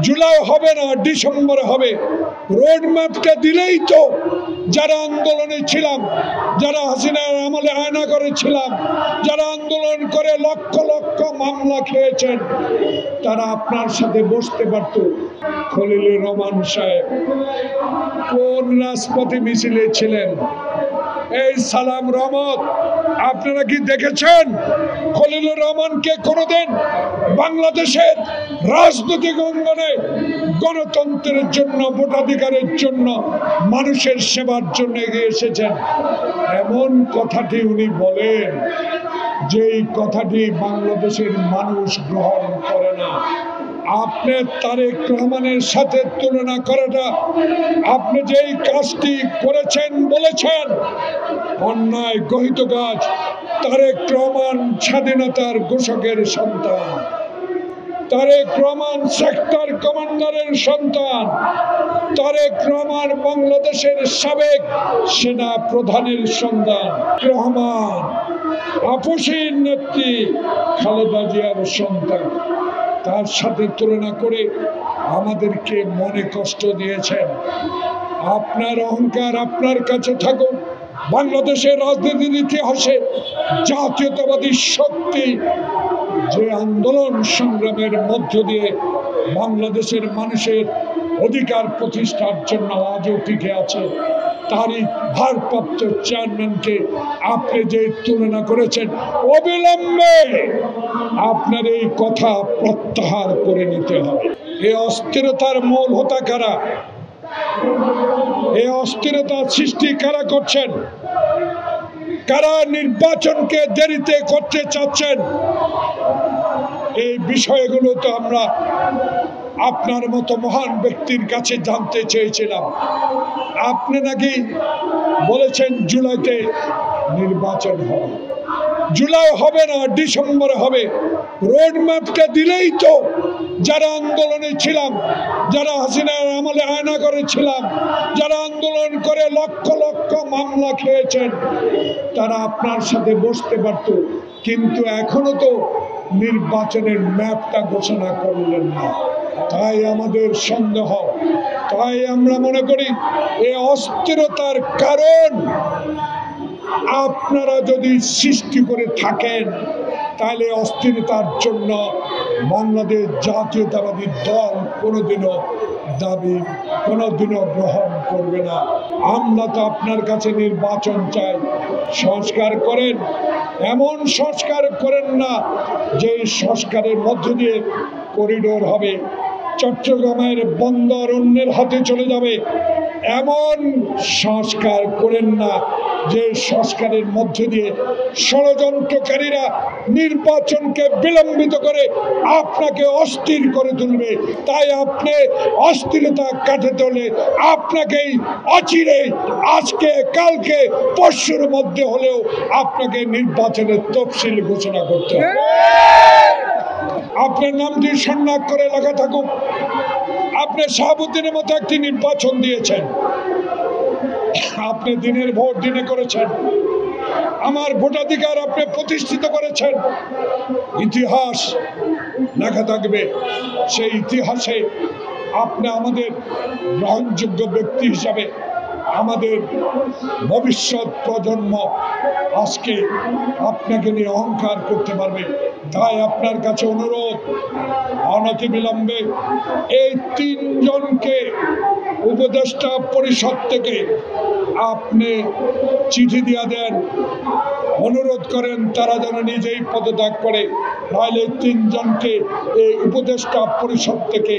জুলাই হবে না, ডিসেম্বরে হবে। রোড ম্যাপটা দিলেই তো যারা আন্দোলনে ছিলাম, যারা হাসিনার আমলে আয়না করেছিলাম, যারা আন্দোলন করে লক্ষ লক্ষ মামলা খেয়েছেন, তারা আপনার সাথে বসতে পারত। খলিলুর রহমান সাহেব কোন রাজপথে মিছিলে ছিলেন? এই সালাম রহমত আপনারা কি দেখেছেন খলিলুর রহমানকে কোনোদিন বাংলাদেশের রাজনৈতিক অঙ্গনে গণতন্ত্রের জন্য, ভোটাধিকারের জন্য, মানুষের সেবার জন্য এগিয়ে এসেছেন? এমন কথাটি উনি বলেন যেই কথাটি বাংলাদেশের মানুষ গ্রহণ করে না। আপনি তারেক রহমানের সাথে তুলনা করাটা, আপনি যেই কাজটি করেছেন বলেছেন অন্যায় গহিত কাজ। তারেক রহমান স্বাধীনতার ঘোষকের সন্তান, তারেক রহমান সেক্টর কমান্ডারের সন্তান, তারেক রহমান বাংলাদেশের সাবেক সেনা প্রধানের সন্তান, রহমান আপসীর নেত্রী খালেদা জিয়ার সন্তান। তার সাথে তুলনা করে আমাদেরকে মনে কষ্ট দিয়েছেন। আপনার অহংকার আপনার কাছে থাকুক। বাংলাদেশের রাজনীতির ইতিহাসে জাতীয়তাবাদী শক্তি যে আন্দোলন সংগ্রামের মধ্য দিয়ে বাংলাদেশের মানুষের অধিকার প্রতিষ্ঠার জন্য আজও টিকে আছে, তারই ভারপ্রাপ্ত চেয়ারম্যানকে আপনি যে তুলনা করেছেন, অবিলম্বে আপনার এই কথা প্রত্যাহার করে নিতে হবে। এই অস্থিরতার মূল হোতা কারা? এই অস্থিরতার সৃষ্টি কারা করছেন? কারা নির্বাচনকে দেরিতে করতে চাচ্ছেন? এই বিষয়গুলো তো আমরা আপনার মতো মহান ব্যক্তির কাছে জানতে চেয়েছিলাম। আপনি নাকি বলেছেন জুলাইতে নির্বাচন হবে। জুলাই হবে না, ডিসেম্বরে হবে। রোড ম্যাপটা দিলেই তো যারা আন্দোলনে ছিলাম, যারা হাসিনার আমলে আয়না করেছিলাম, যারা আন্দোলন করে লক্ষ লক্ষ মামলা খেয়েছেন, তারা আপনার সাথে বসতে পারত। কিন্তু এখনো তো নির্বাচনের ম্যাপটা ঘোষণা করলেন না। তাই আমাদের সন্দেহ, তাই আমরা মনে করি এই অস্থিরতার কারণ আপনারা যদি সৃষ্টি করে থাকেন, তাহলে অস্থিরতার জন্য বাংলাদেশ জাতীয়তাবাদী দল কোনোদিনও দাবি, কোনোদিনও গ্রহণ করবে না। আমরা তো আপনার কাছে নির্বাচন চাই। সংস্কার করেন, এমন সংস্কার করেন না যে সংস্কারের মধ্য দিয়ে করিডোর হবে, চট্টগ্রামের বন্দর অন্যের হাতে চলে যাবে। এমন সংস্কার করেন না যে সংস্কারের মধ্য দিয়ে ষড়যন্ত্রকারীরা নির্বাচনকে বিলম্বিত করে আপনাকে অস্থির করে তুলবে। তাই আপনি অস্থিরতা কাটাতে হলে আপনাকেই অচিরে, আজকে কালকে পরশুর মধ্যে হলেও আপনাকে নির্বাচনের তফসিল ঘোষণা করতে হবে। আপনার নামটি শনাক্ত করে লেখা থাকুক। আপনি শাহাবুদ্দিনের মতো একটি নির্বাচন দিয়েছেন, আপনি দিনের ভোট দিনে করেছেন, আমার ভোটাধিকার আপনি প্রতিষ্ঠিত করেছেন। ইতিহাস লেখা থাকবে, সেই ইতিহাসে আপনি আমাদের গ্রহণযোগ্য ব্যক্তি হিসাবে আমাদের ভবিষ্যৎ প্রজন্ম আজকে আপনাকে নিয়ে অহংকার করতে পারবে। তাই আপনার কাছে অনুরোধ, অনতিবিলম্বে এই তিনজনকে উপদেষ্টা পরিষদ থেকে আপনি চিঠি দিয়ে দেন, অনুরোধ করেন তারা যেন নিজেই পদত্যাগ করে। তাহলে তিনজনকে এই উপদেষ্টা পরিষদ থেকে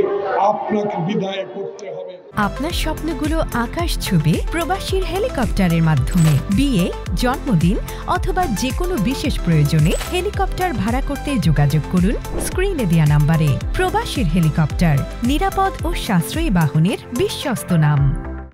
আপনাকে বিদায় করতে হবে। আপনার স্বপ্নগুলো আকাশ ছুবে প্রবাসীর হেলিকপ্টারের মাধ্যমে। বিয়ে, জন্মদিন অথবা যে কোনো বিশেষ প্রয়োজনে হেলিকপ্টার ভাড়া করতে যোগাযোগ করুন স্ক্রিনে দেয়া নাম্বারে। প্রবাসীর হেলিকপ্টার, নিরাপদ ও সাশ্রয়ী বাহনের বিশ্বস্ত নাম।